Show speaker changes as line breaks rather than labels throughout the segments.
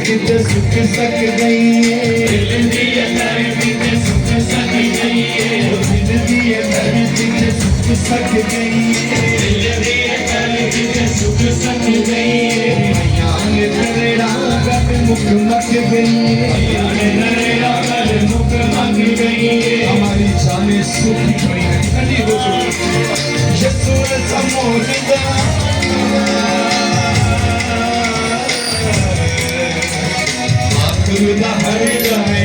किते सुख सक गई
जिंदगी अंदर किते सुख सक गई
जिंदगी अंदर किते सुख सक गई
जिंदगी अंदर किते सुख सक गई
यान तेरा गप मुख मक गई
यान तेरा गप मुख मक गई
हमारी जाने सुखी खड़ी है ठंडी हो चुकी यीशु ने समोदा ना हर जावे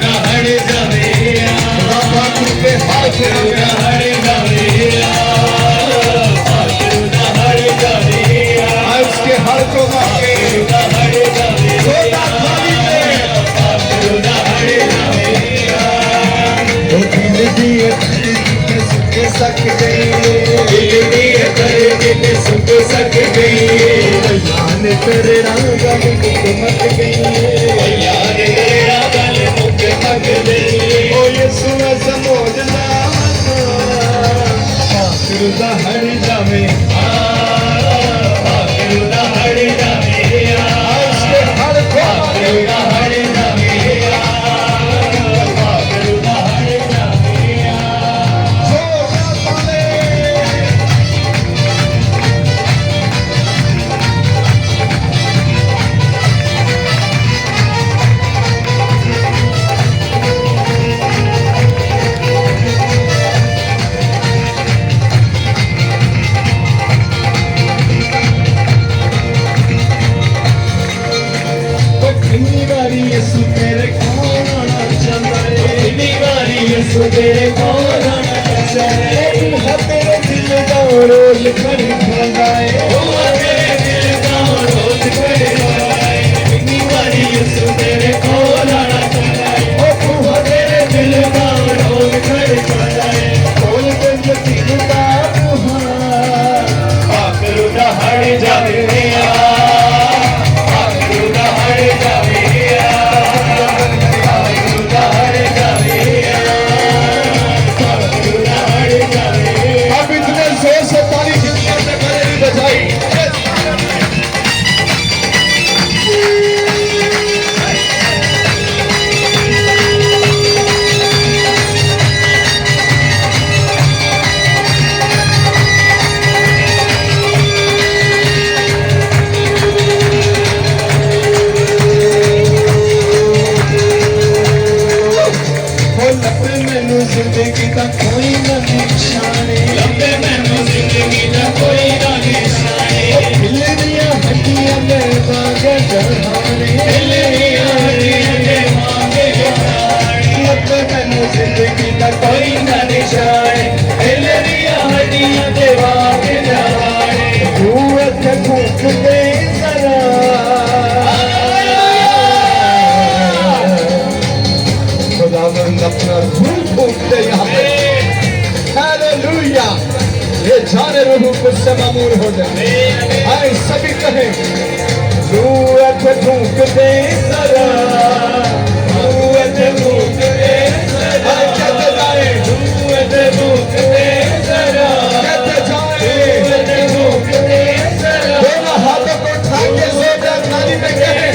ना हर जावे
बाबू पे हाथ
ना हर जावे ना हर जावे
आज के हर को मांगे
ना हर जावे
छोटा खाली पे
ना हर जावे
वो जिंदगी के सुख सक गई
जिंदगी अंदर किते सुख सक गई
यान तेरे रंग मुख मत गई
यार तेरा गल मुख मक गई
ओ यीशु समोदा आखिरदा हर जावे
ना हर जावे
आज के हर को मांगे
ना हर जावे ना हर जावे
छोटा पाले यीशु तेरे कौन आना चाहता है
इतनी बारी यीशु तेरे कौन आना चाहता है
तेरे दिल का रोज खड़खड़ा है
ओ तेरे दिल का रोज खड़खड़ा है इतनी बारी यीशु तेरे कौन आना चाहता है
ओ तू
तेरे दिल का रोज खड़खड़ा है
खोल दे दिल का
आखिर ना हट जावे आखिर ना हट जावे आखिर ना हट जावे आखिर ना हट जावे
अब इतने जोर से ताली जिंदगी से करे नहीं बजाई जिंदगी का कोई न निशाने
लंबे मैनू जिंदगी का कोई ना निशाने
दिल दिया हड्डियां में बागे चढ़ाने
दिल दिया हड्डियां के मांगे जाने
लंबे मैनू जिंदगी का
कोई ना निशाने दिल दिया हड्डियां के मांगे जाने
तू अच्छा फूक दे जरा खुदावंद अपना रूह फूक दे यहाँ पे हालेलुया ये जाने रूह मुझसे मामूर हो जाए आए सभी कहें तू अच्छा फूक दे जरा
तू ऐसे भूख दे जरा
कहते जाए
तू ऐसे भूख दे जरा
कहते
तू
जाए
ऐसे भूख दे जरा
दोनों हाथों को उठा के जोरदार ताली में कहें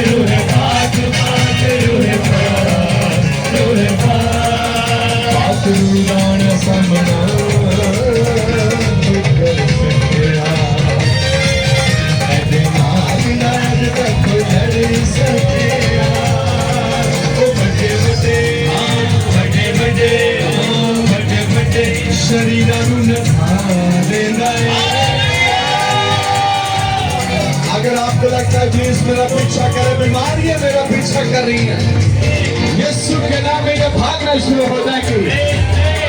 रूह पाक पाक रूह पाक रूह पाक
पाखरू जान समना कर सकिया ऐसे नाग नाग तक लड़ सकिया
ओ बड़े बड़े बड़े बड़े बड़े बड़े शरीरां नूं नथा देंदा है।
अगर आपको लगता है जीस मेरा पीछा करे, बीमारियां मेरा पीछा कर रही हैं, यीशु के नाम में ये भागना शुरू हो जाएगी।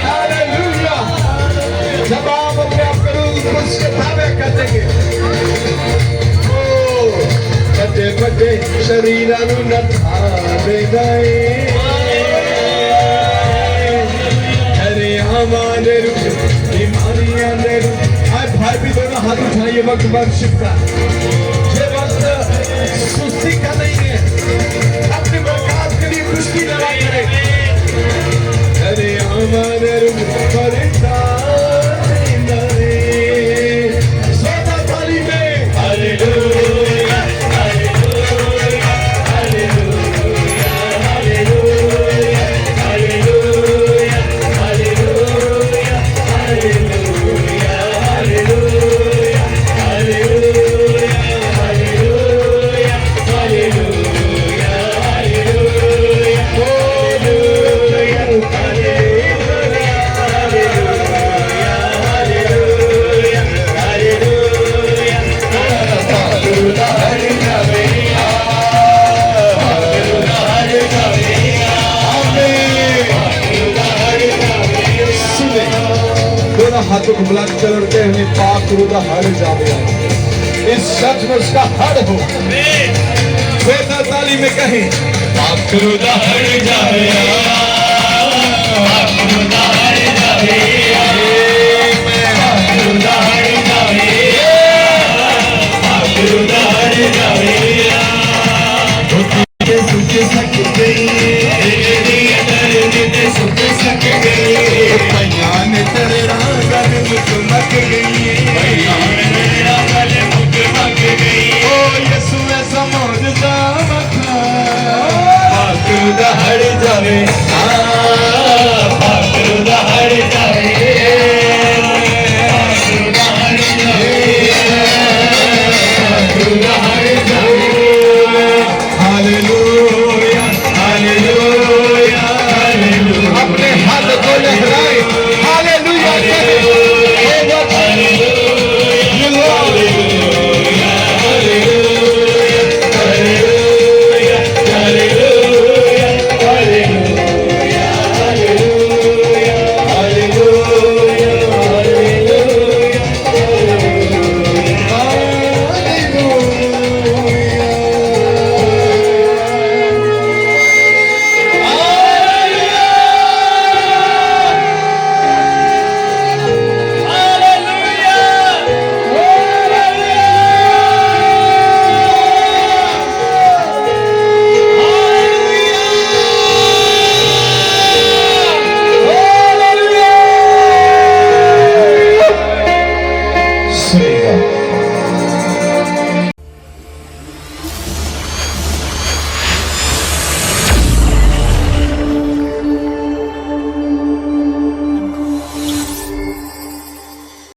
हालेलुया। जब आप अपने आप को उसके ताबे कर देंगे, ओ बड़े बड़े शरीरां नूं नथा दे गए, अरे हमारे रूप बीमारियां दे रूप। आज भाई भी दोनों हाथ उठाइए, वक्त वर्शिप का सुस्ती का नहीं है, अपने बरकत के लिए कुश्ती लड़ा करें। अरे हमारे रूप सोता थाली में
hallelujah hallelujah hallelujah hallelujah hallelujah hallelujah hallelujah hallelujah hallelujah hallelujah hallelujah
सुने दोनों हाथों को बुलंद करके हमें पाक रूदा हर जावे, इस सच में उसका हर हो। सोता ताली में कहें
पाक रूदा हर जावे